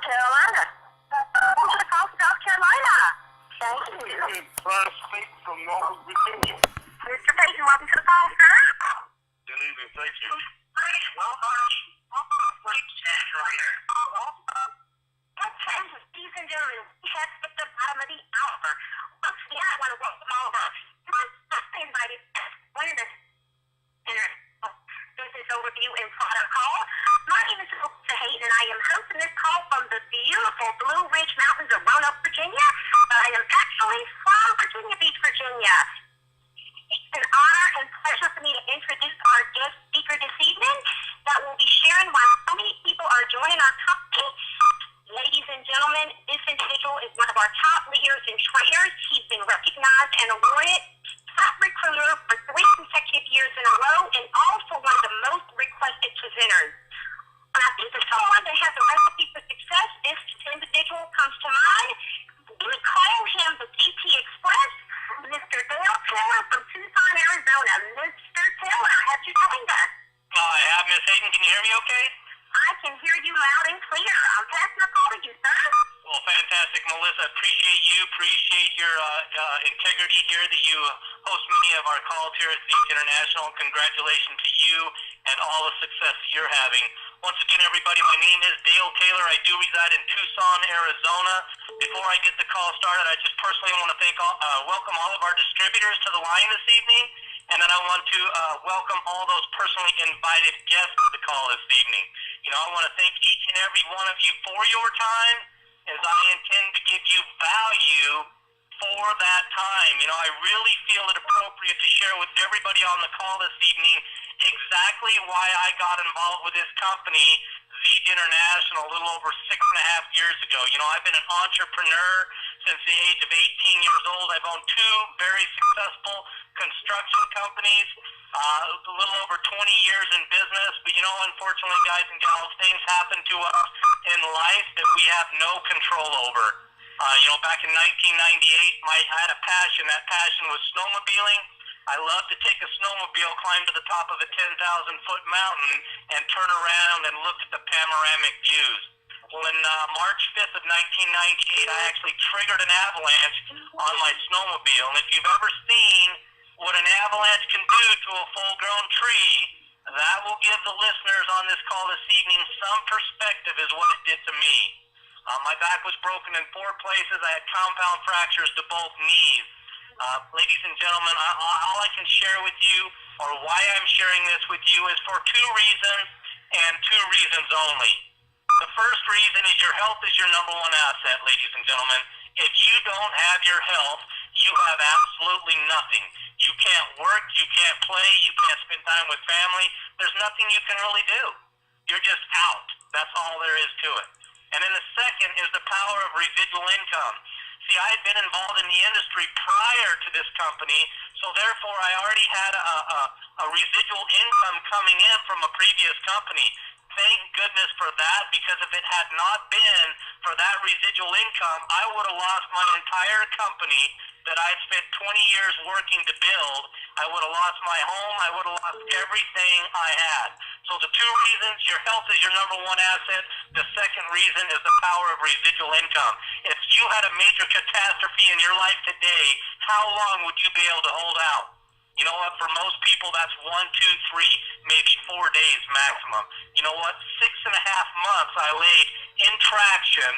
Carolina. Welcome to the call from South Carolina. Thank you. This is First Fleet from North Virginia. Mr. Payton, welcome to the call, sir. Good evening, thank you. Ladies and gentlemen, we have hit the bottom of the hour. Once again, I want to welcome all of our invited winners in our business overview and product call. My name is Melissa Hayden, and I am hosting this call from the beautiful Blue Ridge Mountains of Roanoke, Virginia. I am actually from Virginia Beach, Virginia. It's an honor and pleasure for me to introduce our guest speaker this evening that will be sharing why so many people are joining our company. Ladies and gentlemen, this individual is one of our top leaders and trainers. He's been recognized and awarded top recruiter for 3 consecutive years in a row and also one of the most requested presenters. When I think of someone that has a recipe for success, this individual comes to mind. We call him the GT Express, Mr. Dale Taylor from Tucson, Arizona. Mr. Taylor, have you joined us? I have, Miss Hayden. Can you hear me okay? I can hear you loud and clear. I'm passing the call to you, sir. Well, fantastic, Melissa. Appreciate you. Appreciate your integrity here that you host many of our calls here at Beach International. Congratulations to you and all the success you're having. Once again, everybody, my name is Dale Taylor. I do reside in Tucson, Arizona. Before I get the call started, I just personally want to welcome all of our distributors to the line this evening. And then I want to welcome all those personally invited guests to the call this evening. You know, I want to thank each and every one of you for your time, as I intend to give you value for that time. You know, I really feel it appropriate to share with everybody on the call this evening exactly why I got involved with this company, Beach International, a little over 6.5 years ago. You know, I've been an entrepreneur since the age of 18 years old. I've owned 2 very successful construction companies, a little over 20 years in business. But, you know, unfortunately, guys and gals, things happen to us in life that we have no control over. You know, back in 1998, I had a passion. That passion was snowmobiling. I love to take a snowmobile, climb to the top of a 10,000-foot mountain, and turn around and look at the panoramic views. Well, in March 5th of 1998, I actually triggered an avalanche on my snowmobile. And if you've ever seen what an avalanche can do to a full-grown tree, that will give the listeners on this call this evening some perspective as what it did to me. My back was broken in 4 places. I had compound fractures to both knees. Ladies and gentlemen, all I can share with you, or why I'm sharing this with you, is for 2 reasons, and 2 reasons only. The first reason is your health is your number 1 asset, ladies and gentlemen. If you don't have your health, you have absolutely nothing. You can't work, you can't play, you can't spend time with family. There's nothing you can really do. You're just out. That's all there is to it. And then the second is the power of residual income. See, I had been involved in the industry prior to this company, so therefore I already had a residual income coming in from a previous company. Thank goodness for that, because if it had not been for that residual income, I would have lost my entire company that I spent 20 years working to build. I would have lost my home. I would have lost everything I had. So the 2 reasons, your health is your number 1 asset. The second reason is the power of residual income. If you had a major catastrophe in your life today, how long would you be able to hold out? You know what, for most people, that's 1, 2, 3, maybe 4 days maximum. You know what, 6.5 months I laid in traction,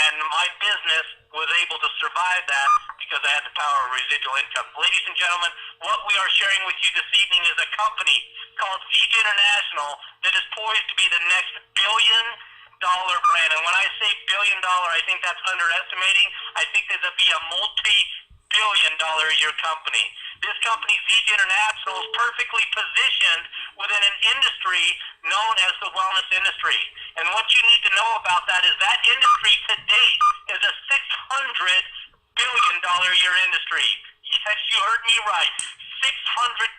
and my business was able to survive that because I had the power of residual income. Ladies and gentlemen, what we are sharing with you this evening is a company called Beach International that is poised to be the next billion-dollar brand. And when I say billion-dollar, I think that's underestimating. I think this will be a multi-billion-dollar-a-year company. This company, Beach International, is perfectly positioned within an industry known as the wellness industry. And what you need to know about that is that industry to date is a $600 billion a year industry. Yes, you heard me right. $600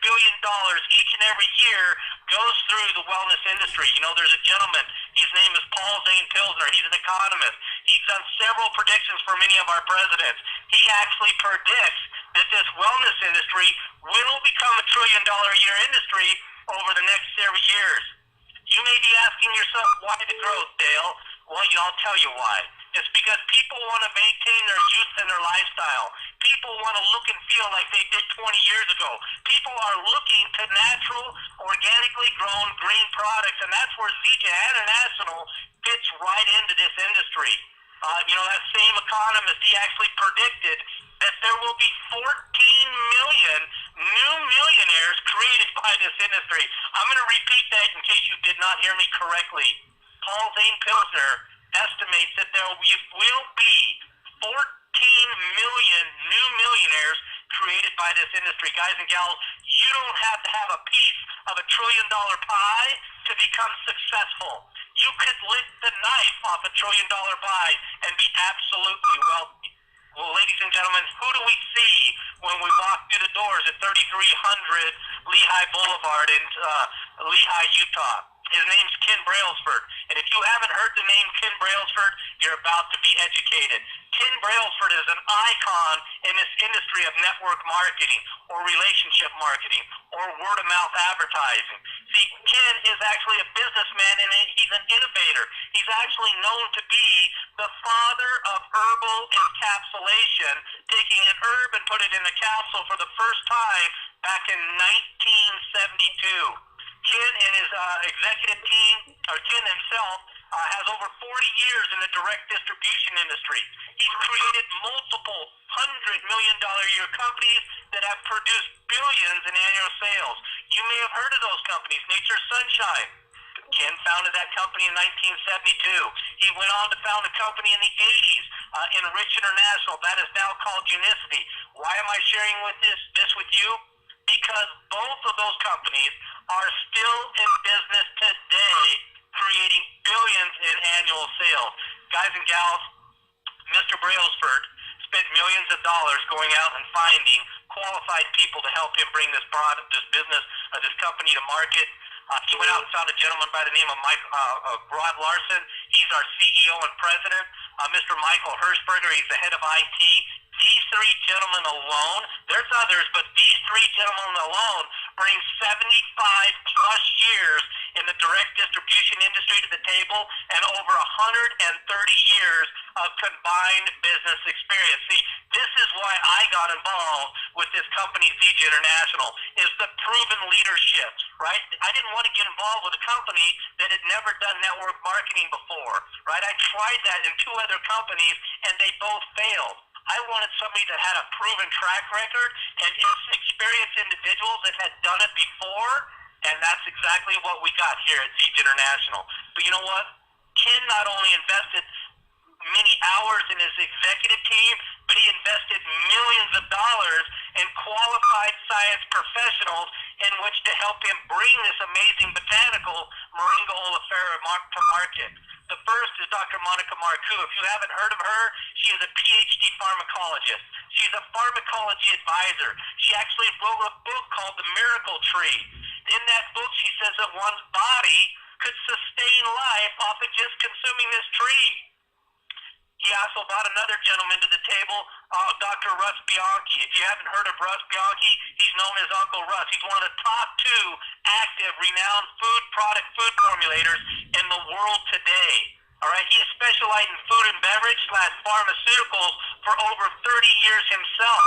billion each and every year goes through the wellness industry. You know, there's a gentleman, his name is Paul Zane Pilsner. He's an economist. He's done several predictions for many of our presidents. He actually predicts that this wellness industry will become a $1 trillion a year industry over the next several years. You may be asking yourself, why the growth, Dale? Well, I'll tell you why. It's because people want to maintain their youth and their lifestyle. People want to look and feel like they did 20 years ago. People are looking to natural, organically grown green products, and that's where Zija International fits right into this industry. That same economist, he actually predicted that there will be 14 million new millionaires created by this industry. I'm going to repeat that in case you did not hear me correctly. Paul Zane Pilsner estimates that there will be 14 million new millionaires created by this industry. Guys and gals, you don't have to have a piece of $1 trillion pie to become successful. You could lick the knife off $1 trillion pie and be absolutely wealthy. Well, ladies and gentlemen, who do we see when we walk through the doors at 3300 Lehigh Boulevard in Lehigh, Utah? His name's Ken Brailsford. And if you haven't heard the name Ken Brailsford, you're about to be educated. Ken Brailsford is an icon in this industry of network marketing or relationship marketing or word-of-mouth advertising. See, Ken is actually a businessman and he's an innovator. He's actually known to be the father of herbal encapsulation, taking an herb and put it in a capsule for the first time back in 1972. Ken and his executive team, or Ken himself, has over 40 years in the direct distribution industry. He's created multiple $100 million a year companies that have produced billions in annual sales. You may have heard of those companies, Nature's Sunshine. Ken founded that company in 1972. He went on to found a company in the 80s, Enrich International. That is now called Unicity. Why am I sharing this with you? Because both of those companies are still in business today, creating billions in annual sales. Guys and gals, Mr. Brailsford spent millions of dollars going out and finding qualified people to help him bring this product, this business, this company to market. He went out and found a gentleman by the name of Rod Larson. He's our CEO and president. Mr. Michael Hirschberger, he's the head of IT. These three gentlemen alone, there's others, but these three gentlemen alone bring 75 plus years in the direct distribution industry to the table and over 130 years of combined business experience. See, this is why I got involved with this company, Zija International, is the proven leadership, right? I didn't want to get involved with a company that had never done network marketing before, right? I tried that in two other companies and they both failed. I wanted somebody that had a proven track record and experienced individuals that had done it before, and that's exactly what we got here at Zija International. But you know what? Ken not only invested many hours in his executive team, but he invested millions of dollars in qualified science professionals in which to help him bring this amazing botanical Moringa oleifera to market. The first is Dr. Monica Marcoux. If you haven't heard of her, she is a PhD pharmacologist. She's a pharmacology advisor. She actually wrote a book called The Miracle Tree. In that book, she says that one's body could sustain life off of just consuming this tree. He also brought another gentleman to the table, Dr. Russ Bianchi. If you haven't heard of Russ Bianchi, he's known as Uncle Russ. He's one of the top 2 active, renowned food formulators in the world today. All right, he has specialized in food and beverage / pharmaceuticals for over 30 years himself.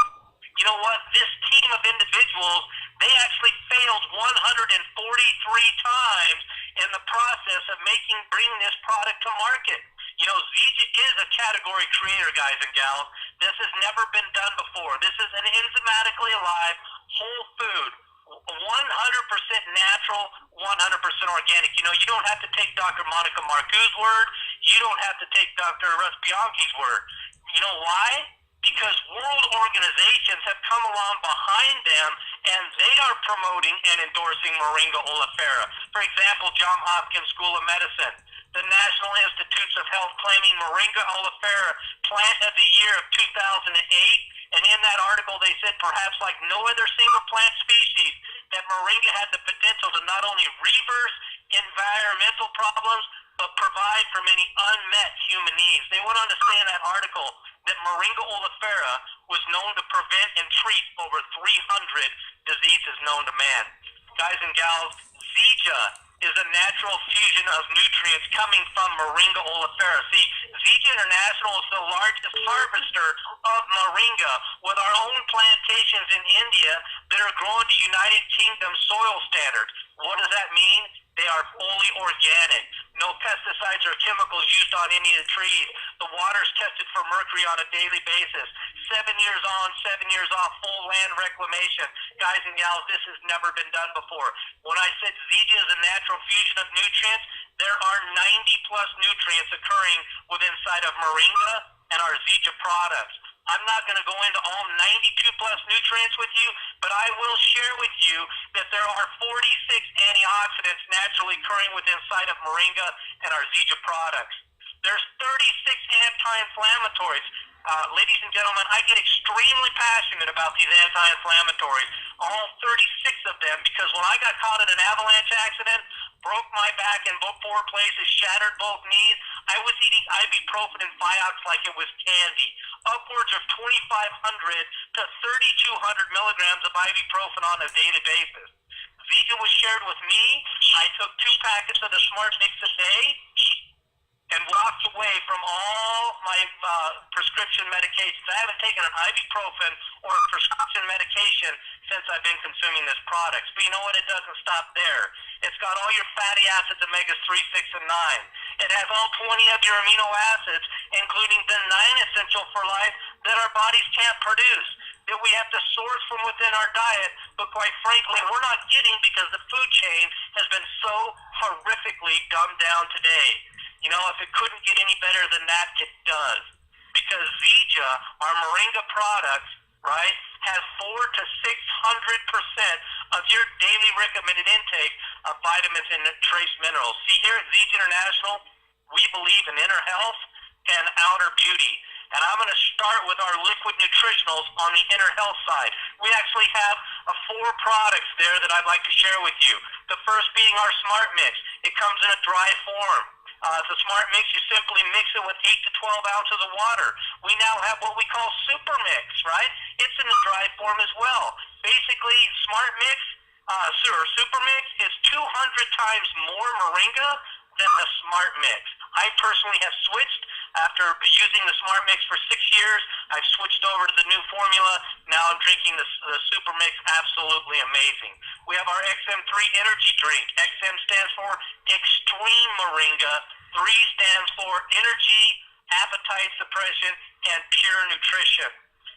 You know what? This team of individuals, they actually failed 143 times in the process of bringing this product to market. You know, Zija is a category creator, guys and gals. This has never been done before. This is an enzymatically alive, whole food, 100% natural, 100% organic. You know, you don't have to take Dr. Monica Marcoux's word. You don't have to take Dr. Russ Bianchi's word. You know why? Because world organizations have come along behind them and they are promoting and endorsing Moringa oleifera. For example, Johns Hopkins School of Medicine, the National Institutes of Health claiming Moringa oleifera Plant of the Year of 2008. And in that article, they said perhaps like no other single plant species, that Moringa had the potential to not only reverse environmental problems, but provide for many unmet human needs. They went on to say in that article that Moringa oleifera was known to prevent and treat over 300 diseases known to man. Guys and gals, Zija is a natural fusion of nutrients coming from Moringa oleifera. See, Zija International is the largest harvester of moringa with our own plantations in India that are grown to United Kingdom soil standards. What does that mean? They are fully organic. No pesticides or chemicals used on any of the trees. The water's tested for mercury on a daily basis. 7 years on, 7 years off, full land reclamation. Guys and gals, this has never been done before. When I said Zija is a natural fusion of nutrients, there are 90 plus nutrients occurring within inside of Moringa and our Zija products. I'm not going to go into all 92 plus nutrients with you, but I will share with you that there are 46 antioxidants naturally occurring within inside of Moringa and our Zija products. There's 36 anti-inflammatories. Ladies and gentlemen, I get extremely passionate about these anti-inflammatories, all 36 of them, because when I got caught in an avalanche accident, broke my back in both 4 places, shattered both knees, I was eating ibuprofen and Vioxx like it was candy. Upwards of 2,500 to 3,200 milligrams of ibuprofen on a daily basis. Zija was shared with me. I took 2 packets of the Smart Mix a day and walked away from all my prescription medications. I haven't taken an ibuprofen or a prescription medication since I've been consuming this product. But you know what? It doesn't stop there. It's got all your fatty acids, omegas 3, 6, and 9. It has all 20 of your amino acids, including the 9 essential for life that our bodies can't produce, that we have to source from within our diet, but quite frankly, we're not getting because the food chain has been so horrifically dumbed down today. You know, if it couldn't get any better than that, it does. Because Zija, our Moringa products, right, has 400 to 600% of your daily recommended intake of vitamins and trace minerals. See, here at Zija International, we believe in inner health and outer beauty. And I'm going to start with our liquid nutritionals on the inner health side. We actually have 4 products there that I'd like to share with you. The first being our Smart Mix. It comes in a dry form. The Smart Mix, you simply mix it with 8 to 12 ounces of water. We now have what we call Super Mix, right? It's in the dry form as well. Basically, Smart Mix, or Super Mix, is 200 times more Moringa than the Smart Mix. I personally have switched after using the Smart Mix for 6 years. I've switched over to the new formula. Now I'm drinking the Super Mix. Absolutely amazing. We have our XM3 energy drink. XM stands for Extreme Moringa. 3 stands for energy, appetite suppression, and pure nutrition.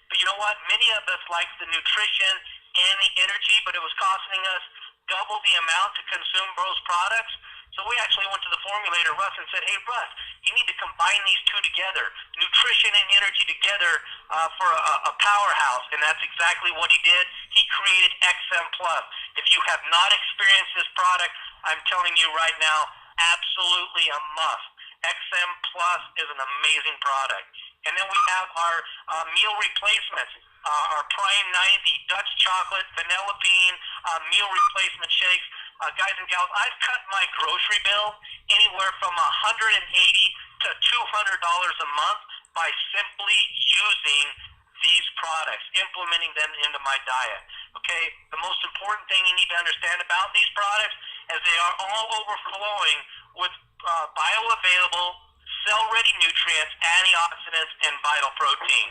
But you know what? Many of us like the nutrition and the energy, but it was costing us double the amount to consume those products. So we actually went to the formulator, Russ, and said, hey, Russ, you need to combine these 2 together, nutrition and energy together for a powerhouse. And that's exactly what he did. He created XM Plus. If you have not experienced this product, I'm telling you right now, absolutely a must. XM Plus is an amazing product. And then we have our meal replacements, our Prime 90 Dutch chocolate, vanilla bean, meal replacement shakes. Guys and gals, I've cut my grocery bill anywhere from $180 to $200 a month by simply using these products, implementing them into my diet. Okay, the most important thing you need to understand about these products is they are all overflowing with bioavailable, cell-ready nutrients, antioxidants, and vital protein.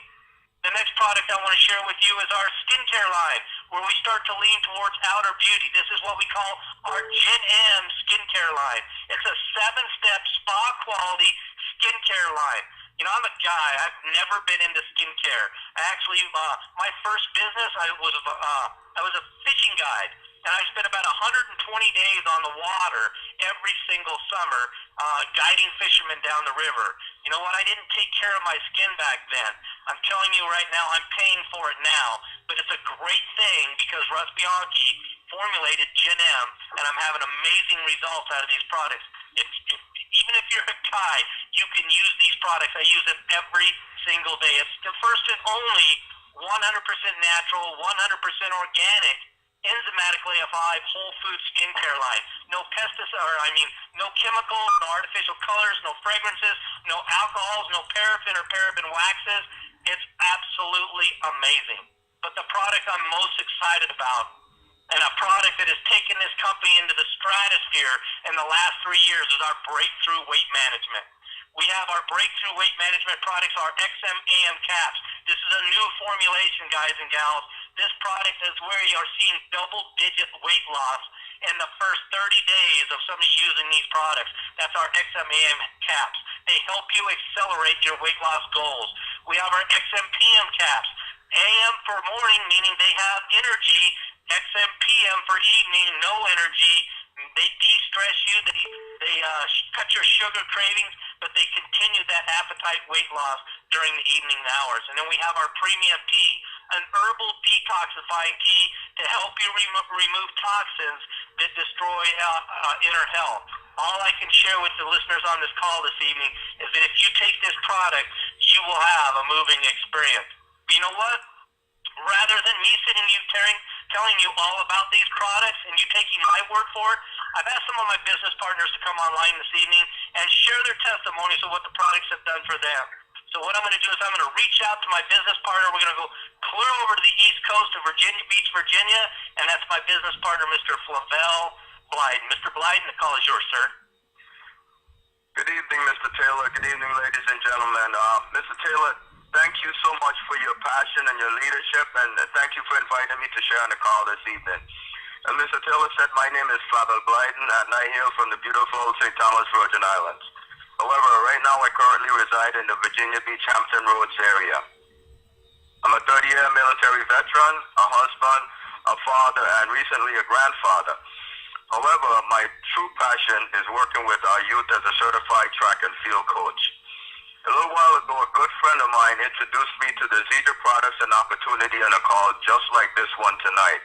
The next product I want to share with you is our skincare line, where we start to lean towards outer beauty. This is what we call our Gen M skincare line. It's a 7-step spa quality skincare line. You know, I'm a guy. I've never been into skincare. I actually, my first business, I was a fishing guide. And I spent about 120 days on the water every single summer guiding fishermen down the river. You know what? I didn't take care of my skin back then. I'm telling you right now, I'm paying for it now. But it's a great thing because Russ Bianchi formulated Gen M, and I'm having amazing results out of these products. Even if you're a guy, you can use these products. I use them every single day. It's the first and only 100% natural, 100% organic, enzymatically applied whole food skincare line. No no chemicals, no artificial colors, no fragrances, no alcohols, no paraffin or paraben waxes. It's absolutely amazing. But the product I'm most excited about And a product that has taken this company into the stratosphere in the last 3 years is our breakthrough weight management. We have our breakthrough weight management products, our XMAM caps. This is a new formulation, guys and gals. This product is where you are seeing double-digit weight loss in the first 30 days of somebody using these products. That's our XMAM caps. They help you accelerate your weight loss goals. We have our XMPM caps. AM for morning, meaning they have energy. XMPM for evening, no energy. They de-stress you. They cut your sugar cravings, but they continue that appetite weight loss during the evening hours. And then we have our Premium Tea, an herbal detoxifying tea to help you remove toxins that destroy inner health. All I can share with the listeners on this call this evening is that if you take this product, you will have a moving experience. But you know what? Rather than me sitting you telling you all about these products and you taking my word for it, I've asked some of my business partners to come online this evening and share their testimonies of what the products have done for them. So what I'm going to do is I'm going to reach out to my business partner. We're going to go clear over to the East Coast of Virginia Beach, Virginia, and that's my business partner, Mr. Flavel Blyden. Mr. Blyden, the call is yours, sir. Good evening, Mr. Taylor. Good evening, ladies and gentlemen. Mr. Taylor, thank you so much for your passion and your leadership, and thank you for inviting me to share on the call this evening. And Mr. Taylor said my name is Flavel Blyden, and I hail from the beautiful St. Thomas, Virgin Islands. However, right now I currently reside in the Virginia Beach, Hampton Roads area. I'm a 30-year military veteran, a husband, a father, and recently a grandfather. However, my true passion is working with our youth as a certified track and field coach. A little while ago, a good friend of mine introduced me to the Zedra products and opportunity on a call just like this one tonight.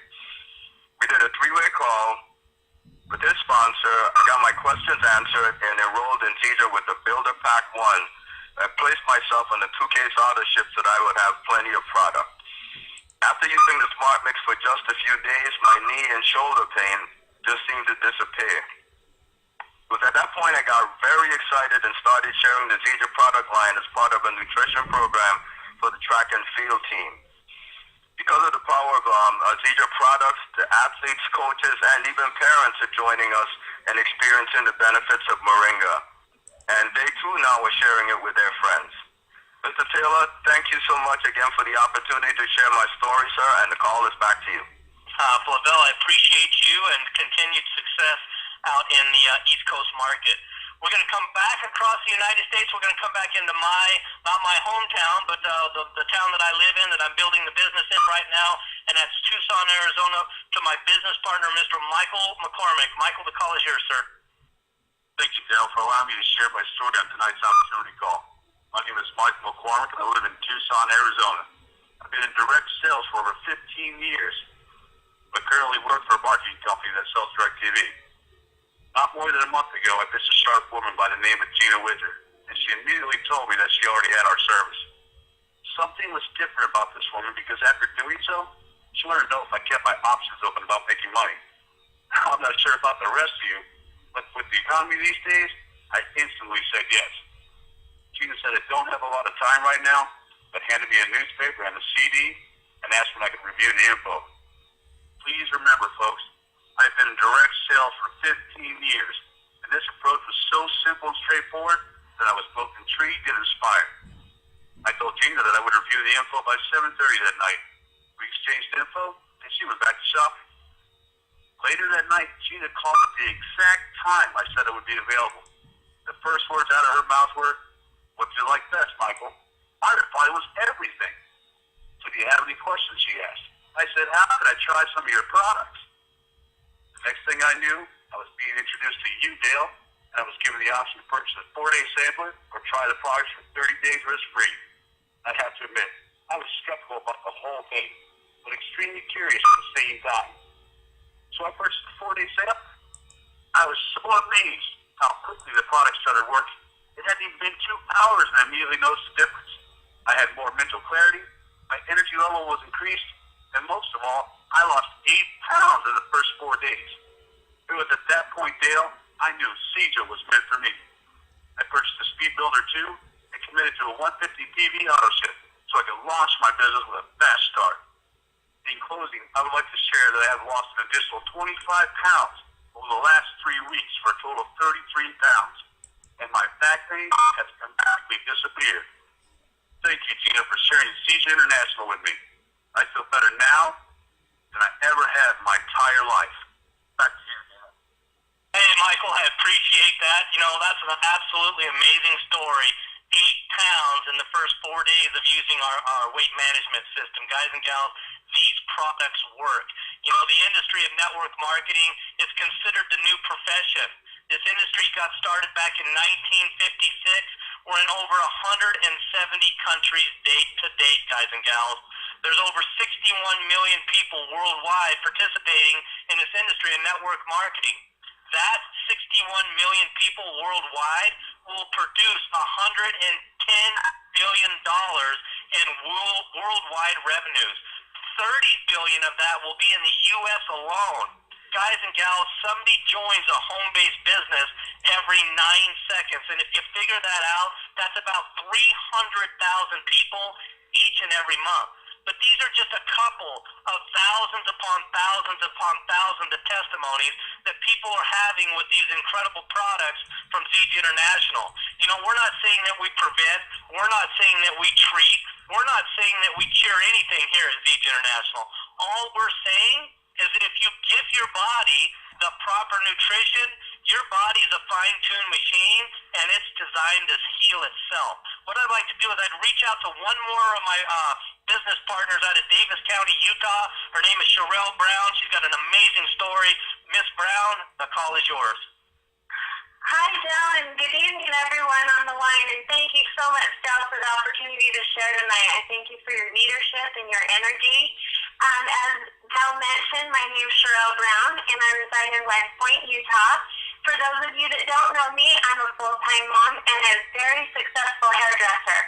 We did a 3-way call with his sponsor. I got my questions answered and enrolled in Zedra with the Builder Pack 1. I placed myself on the 2-case authorship so that I would have plenty of product. After using the Smart Mix for just a few days, my knee and shoulder pain just seemed to disappear. It was at that point I got very excited and started sharing the Zedra product line as part of a nutrition program for the track and field team. Because of the power of Zedra products, the athletes, coaches, and even parents are joining us and experiencing the benefits of Moringa. And they too now are sharing it with their friends. Mr. Taylor, thank you so much again for the opportunity to share my story, sir, and the call is back to you. Flavel, I appreciate you and continued success out in the East Coast market. We're going to come back across the United States. We're going to come back into not my hometown, but the town that I live in, that I'm building the business in right now, and that's Tucson, Arizona, to my business partner, Mr. Michael McCormick. Michael, the call is yours, sir. Thank you, Dale, for allowing me to share my story on tonight's opportunity call. My name is Michael McCormick, and I live in Tucson, Arizona. I've been in direct sales for over 15 years, but currently work for a marketing company that sells direct TV. Not more than a month ago, I pitched a sharp woman by the name of Gina Widger, and she immediately told me that she already had our service. Something was different about this woman because after doing so, she wanted to know if I kept my options open about making money. I'm not sure about the rest of you, but with the economy these days, I instantly said yes. Gina said, I don't have a lot of time right now, but handed me a newspaper and a CD and asked when I could review the info. Please remember, folks, I've been in direct sales for 15 years, and this approach was so simple and straightforward that I was both intrigued and inspired. I told Gina that I would review the info by 7:30 that night. We exchanged info, and she went back to shopping. Later that night, Gina called at the exact time I said I would be available. The first words out of her mouth were, "What do you like best, Michael?" I replied it was everything. "So do you have any questions?" she asked. I said, "How could I try some of your products?" The next thing I knew, I was being introduced to you, Dale, and I was given the option to purchase a 4-day sampler or try the products for 30 days risk-free. I have to admit, I was skeptical about the whole thing, but extremely curious at the same time. So I purchased a 4-day sample. I was so amazed how quickly the product started working. It hadn't even been 2 hours, and I immediately noticed the difference. I had more mental clarity, my energy level was increased, and most of all, I lost 8 pounds in the first 4 days. It was at that point, Dale, I knew Zedra was meant for me. I purchased a Speed Builder 2 and committed to a 150 PV auto ship so I could launch my business with a fast start. In closing, I would like to share that I have lost an additional 25 pounds over the last 3 weeks for a total of 33 pounds. And my back pain has completely disappeared. Thank you, Gina, for sharing CJ International with me. I feel better now than I ever have in my entire life. Back to you, Gina. Hey, Michael, I appreciate that. You know, that's an absolutely amazing story. 8 pounds in the first 4 days of using our weight management system. Guys and gals, these products work. You know, the industry of network marketing is considered the new profession. This industry got started back in 1956. We're in over 170 countries date to date, guys and gals. There's over 61 million people worldwide participating in this industry of network marketing. That 61 million people worldwide will produce $110 billion in worldwide revenues. 30 billion of that will be in the U.S. alone. Guys and gals, somebody joins a home-based business every 9 seconds. And if you figure that out, that's about 300,000 people each and every month. But these are just a couple of thousands upon thousands of testimonies that people are having with these incredible products from ZG International. You know, we're not saying that we prevent, we're not saying that we treat, we're not saying that we cure anything here at ZG International. All we're saying is that if you give your body the proper nutrition, your body is a fine-tuned machine, and it's designed to heal itself. What I'd like to do is I'd reach out to one more of my business partners out of Davis County, Utah. Her name is Sherelle Brown. She's got an amazing story. Miss Brown, the call is yours. Hi, Del, and good evening, everyone on the line, and thank you so much, Del, for the opportunity to share tonight. I thank you for your leadership and your energy. As Del mentioned, my name is Sherelle Brown, and I reside in West Point, Utah. For those of you that don't know me, I'm a full-time mom and a very successful hairdresser.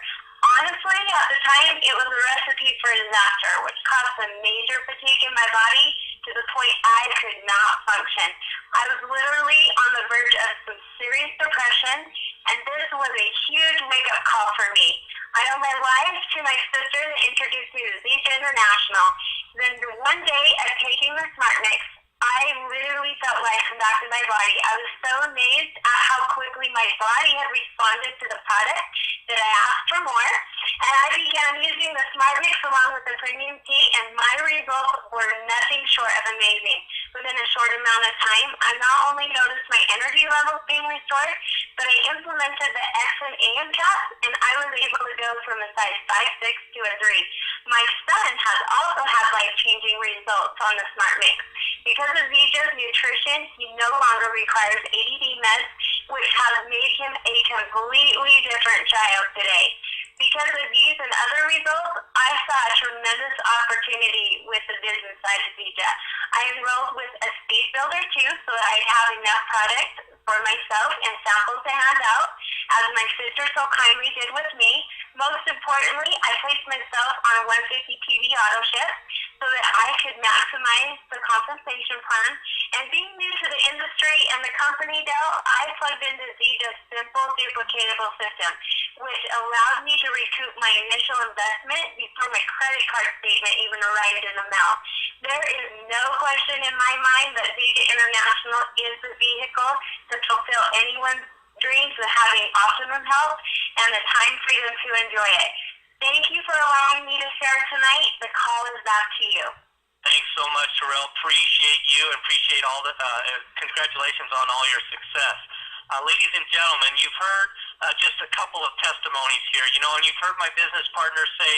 Honestly, at the time, it was a recipe for disaster, which caused some major fatigue in my body to the point I could not function. I was literally on the verge of some serious depression, and this was a huge wake-up call for me. I owe my life to my sister that introduced me to ZG International. Then one day, at taking the Smart Mix, I literally felt life come back to my body. I was so amazed at how quickly my body had responded to the product that I asked for more. And I began using the Smart Mix along with the premium tea, and my results were nothing short of amazing. Within a short amount of time, I not only noticed my energy levels being restored, but I implemented the X and AM caps, and I was able to go from a size 5'6" to a 3. My son has also had life-changing results on the Smart Mix. Because of ZG's nutrition, he no longer requires ADD meds, which has made him a completely different child today. Because of these and other results, I saw a tremendous opportunity with the business side of ZG. I enrolled with a speed builder too, so that I'd have enough product for myself and samples to hand out, as my sister so kindly did with me. Most importantly, I placed myself on a 150 TV auto shift so that I could maximize the compensation plan. And being new to the industry and the company, Dell, I plugged into ZG's simple duplicatable system, which allowed me to recoup my initial investment before my credit card statement even arrived in the mail. There is no question in my mind that ZG International is the vehicle to fulfill anyone's dreams of having optimum health and the time freedom to enjoy it. Thank you for allowing me to share tonight. The call is back to you. Thanks so much, Sherelle. Appreciate you and appreciate all the congratulations on all your success. Ladies and gentlemen, you've heard just a couple of testimonies here, you know, and you've heard my business partners say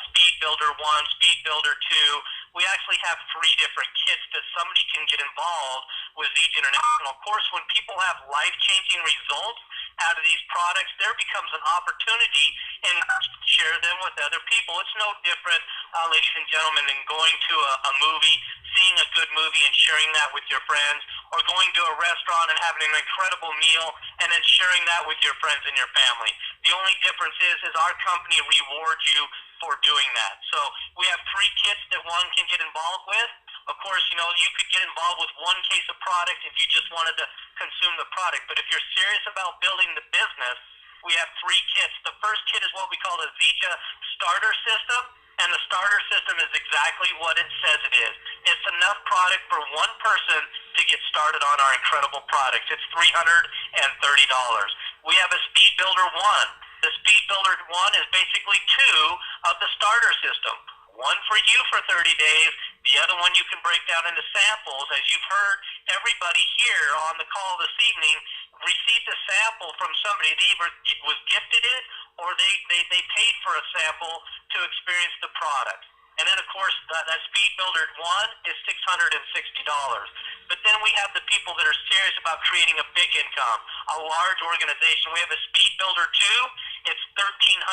Speed Builder 1, Speed Builder 2. We actually have 3 different kits that somebody can get involved with ZG International. Of course, when people have life-changing results out of these products, there becomes an opportunity and share them with other people. It's no different, ladies and gentlemen, than going to a movie, seeing a good movie and sharing that with your friends, or going to a restaurant and having an incredible meal and then sharing that with your friends and your family. The only difference is our company rewards you for doing that. So we have 3 kits that one can get involved with. Of course, you know, you could get involved with 1 case of product if you just wanted to consume the product. But if you're serious about building the business, we have 3 kits. The first kit is what we call the ZG Starter System, And the starter system is exactly what it says it is. It's enough product for one person to get started on our incredible products. It's $330. We have a Speed Builder 1. The Speed Builder 1 is basically two of the starter system. One for you for 30 days, the other one you can break down into samples. As you've heard, everybody here on the call this evening received a sample from somebody that either was gifted it or they paid for a sample to experience the product. And then, of course, that Speed Builder 1 is $660. But then we have the people that are serious about creating a big income, a large organization. We have a Speed Builder 2. It's $1,300.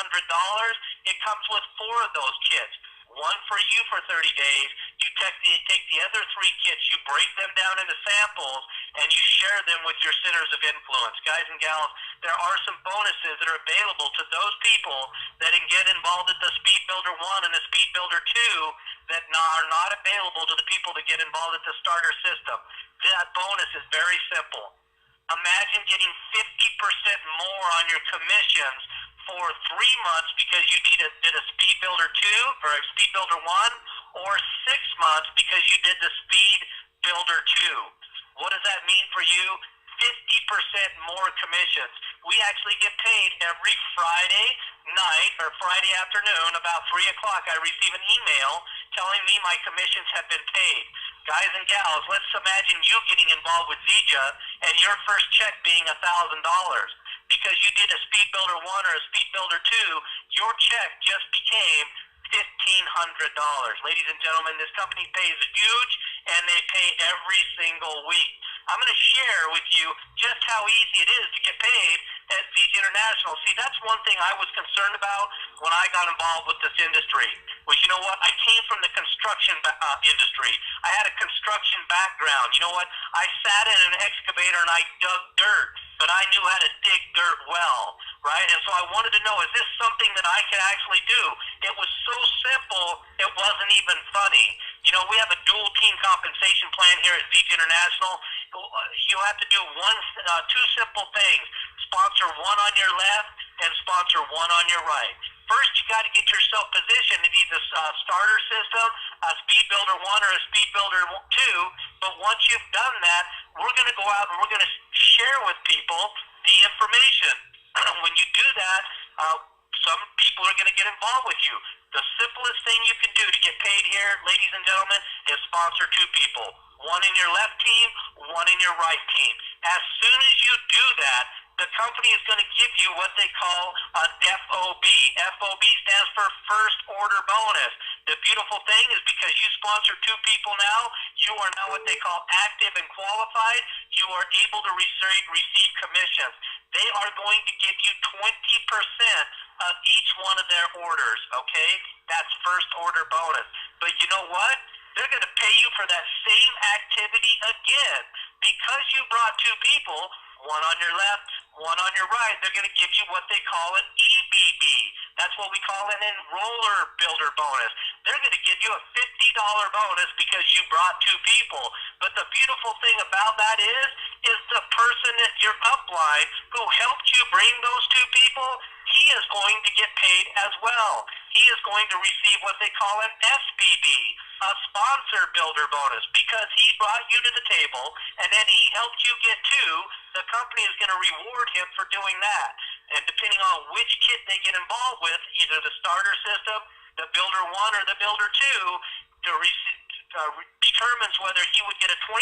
It comes with 4 of those kits. One for you for 30 days. You take the other 3 kits, you break them down into samples, and you share them with your centers of influence. Guys and gals, there are some bonuses that are available to those people that can get involved at the Speed Builder 1 and the Speed Builder 2 that are not available to the people that get involved at the starter system. That bonus is very simple. Imagine getting 50% more on your commissions for 3 months because you did a Speed Builder 2 or a Speed Builder 1, or 6 months because you did the Speed Builder 2. What does that mean for you? 50% more commissions. We actually get paid every Friday night or Friday afternoon about 3 o'clock. I receive an email telling me my commissions have been paid. Guys and gals, let's imagine you getting involved with Zija and your first check being $1,000. Because you did a Speed Builder 1 or a Speed Builder 2, your check just became $1,500. Ladies and gentlemen, this company pays huge, and they pay every single week. I'm going to share with you just how easy it is to get paid at Zija International. See, that's one thing I was concerned about when I got involved with this industry. Was, you know what, I came from the construction industry. I had a construction background. You know what, I sat in an excavator and I dug dirt, but I knew how to dig dirt well, right? And so I wanted to know, is this something that I can actually do? It was so simple, it wasn't even funny. You know, we have a dual team compensation plan here at Zija International. You have to do two simple things. Sponsor one on your left and sponsor one on your right. First, you got to get yourself positioned in either starter system, a Speed Builder 1 or a Speed Builder 2. But once you've done that, we're going to go out and we're going to share with people the information. When you do that, some people are going to get involved with you. The simplest thing you can do to get paid here, ladies and gentlemen, is sponsor 2 people. One in your left team, one in your right team. As soon as you do that, the company is going to give you what they call an FOB. FOB stands for First Order Bonus. The beautiful thing is because you sponsor 2 people now, you are now what they call active and qualified. You are able to receive commissions. They are going to give you 20% of each one of their orders, okay? That's First Order Bonus. But you know what? They're going to pay you for that same activity again. Because you brought 2 people, one on your left, one on your right, they're going to give you what they call an EBB. That's what we call an Enroller Builder Bonus. They're going to give you a $50 bonus because you brought 2 people. But the beautiful thing about that is the person at your upline who helped you bring those 2 people, he is going to get paid as well. He is going to receive what they call an SBB, a Sponsor Builder Bonus, because he brought you to the table and then he helped you get 2. The company is going to reward him for doing that. And depending on which kit they get involved with, either the starter system, the Builder 1 or the Builder 2, determines whether he would get a $25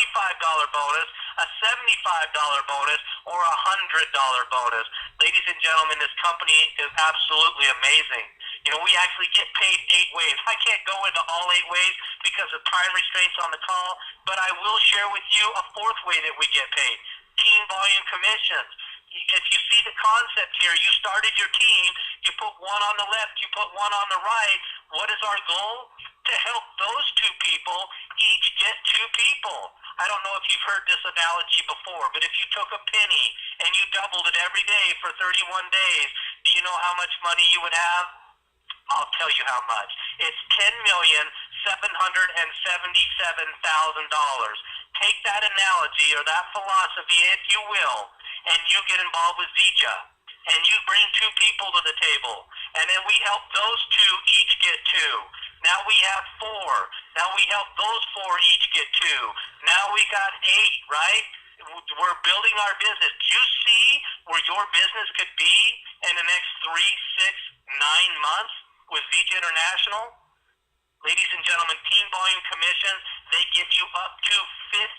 bonus, a $75 bonus, or a $100 bonus. Ladies and gentlemen, this company is absolutely amazing. You know, we actually get paid 8 ways. I can't go into all 8 ways because of time restraints on the call, but I will share with you a 4th way that we get paid. Team volume commissions. If you see the concept here, you started your team, you put one on the left, you put one on the right. What is our goal? To help those 2 people each get 2 people. I don't know if you've heard this analogy before, but if you took a penny and you doubled it every day for 31 days, do you know how much money you would have? I'll tell you how much. It's $10,777,000. Take that analogy or that philosophy, if you will, and you get involved with Zija, and you bring 2 people to the table, and then we help those 2 each get 2. Now we have 4. Now we help those 4 each get 2. Now we got 8, right? We're building our business. Do you see where your business could be in the next 3, 6, 9 months with VJ International? Ladies and gentlemen, team volume commissions, they give you up to 15%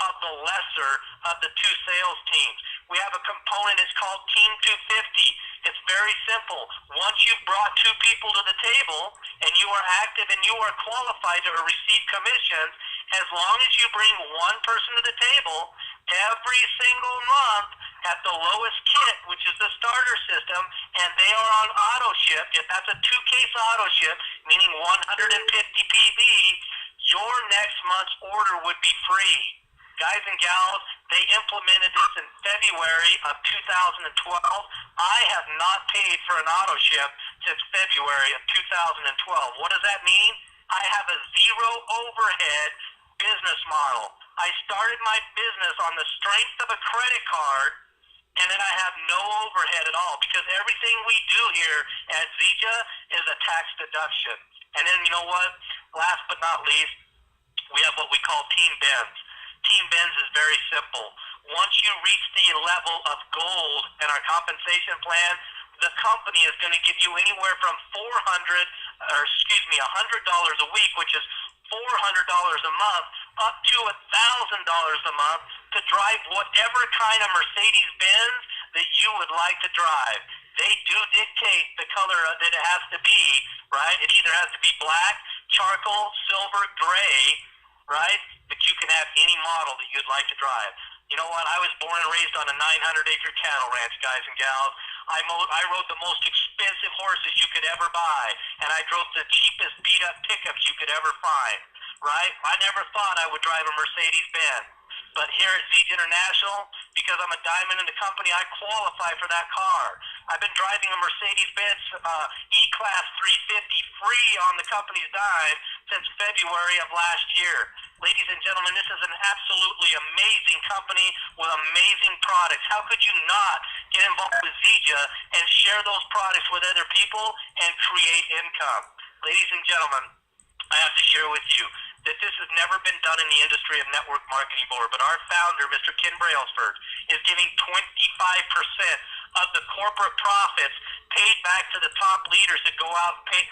of the lesser of the 2 sales teams. We have a component, it's called Team 250. It's very simple. Once you've brought 2 people to the table and you are active and you are qualified to receive commissions, as long as you bring 1 person to the table, every single month at the lowest kit, which is the starter system, and they are on auto ship, if that's a 2-case auto ship, meaning 150 PV, your next month's order would be free. Guys and gals, they implemented this in February of 2012. I have not paid for an auto ship since February of 2012. What does that mean? I have a 0 overhead business model. I started my business on the strength of a credit card, and then I have no overhead at all, because everything we do here at Zija is a tax deduction. And then you know what? Last but not least, we have what we call Team Benz. Team Benz is very simple. Once you reach the level of gold in our compensation plan, the company is going to give you anywhere from $100 a week, which is $400 a month, up to $1,000 a month to drive whatever kind of Mercedes-Benz that you would like to drive. They do dictate the color that it has to be, right? It either has to be black, charcoal, silver, gray, right? But you can have any model that you'd like to drive. You know what? I was born and raised on a 900-acre cattle ranch, guys and gals. I rode the most expensive horses you could ever buy, and I drove the cheapest beat-up pickups you could ever find, right? I never thought I would drive a Mercedes-Benz. But here at Zija International, because I'm a diamond in the company, I qualify for that car. I've been driving a Mercedes-Benz E-Class 350 free on the company's dime since February of last year. Ladies and gentlemen, this is an absolutely amazing company with amazing products. How could you not get involved with Zija and share those products with other people and create income? Ladies and gentlemen, I have to share with you that this has never been done in the industry of network marketing board, but our founder, Mr. Ken Brailsford, is giving 25% of the corporate profits paid back to the top leaders that go out and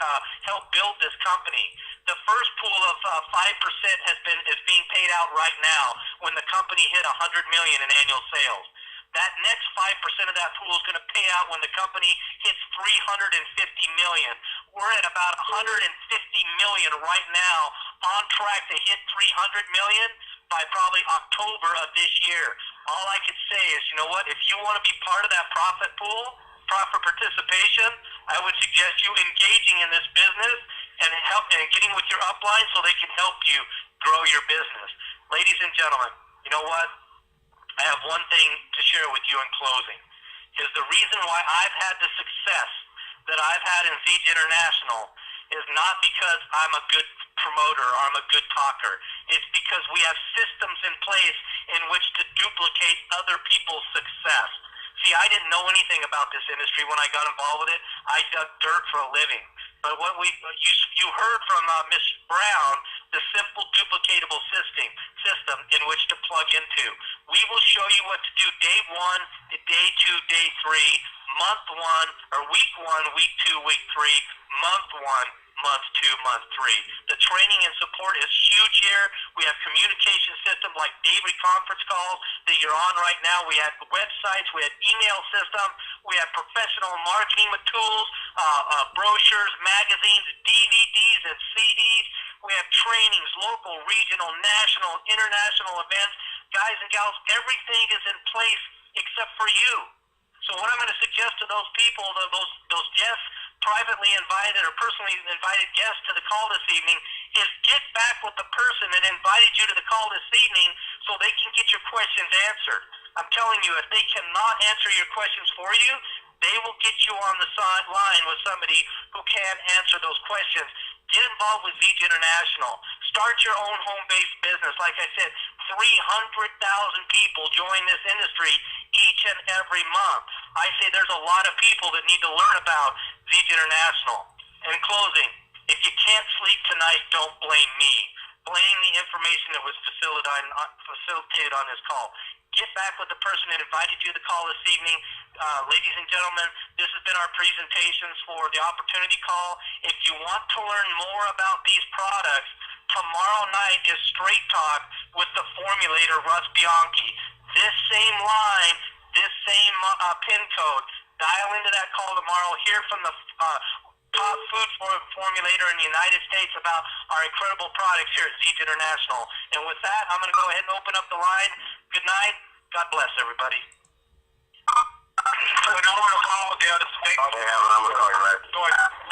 help build this company. The first pool of 5% is being paid out right now when the company hit $100 million in annual sales. That next 5% of that pool is going to pay out when the company hits $350 million. We're at about $150 million right now, on track to hit $300 million by probably October of this year. All I could say is, you know what, if you want to be part of that profit pool, profit participation, I would suggest you engaging in this business and getting with your upline so they can help you grow your business. Ladies and gentlemen, you know what? I have one thing to share with you in closing, is the reason why I've had the success that I've had in Zija International is not because I'm a good promoter or I'm a good talker. It's because we have systems in place in which to duplicate other people's success. See, I didn't know anything about this industry when I got involved with it. I dug dirt for a living. But what you heard from Ms. Brown, the simple duplicatable system in which to plug into. We will show you what to do day 1, day 2, day 3, month 1, or week 1, week 2, week 3, month 1, month 2, month 3. The training and support is huge here. We have communication systems like daily conference calls that you're on right now. We have websites. We have email system. We have professional marketing tools, brochures, magazines, DVDs, and CDs. We have trainings, local, regional, national, international events. Guys and gals, everything is in place except for you. So what I'm going to suggest to those people, those guests, privately invited or personally invited guests to the call this evening, is get back with the person that invited you to the call this evening so they can get your questions answered. I'm telling you, if they cannot answer your questions for you, they will get you on the sideline with somebody who can answer those questions. Get involved with Zija International. Start your own home-based business. Like I said, 300,000 people join this industry each and every month. I say there's a lot of people that need to learn about Zija International. In closing, If you can't sleep tonight, don't blame me. Blame the information that was facilitated on this call. Get back with the person that invited you to the call this evening. Ladies and gentlemen, this has been our presentations for the Opportunity Call. If you want to learn more about these products, tomorrow night is Straight Talk with the formulator, Russ Bianchi. This same line, this same PIN code. Dial into that call tomorrow. Hear from the top food formulator in the United States about our incredible products here at Zeech International. And with that, I'm going to go ahead and open up the line. Good night. God bless everybody. So now I'm going to call the other state. Okay, I'm going to call you right. Go ahead.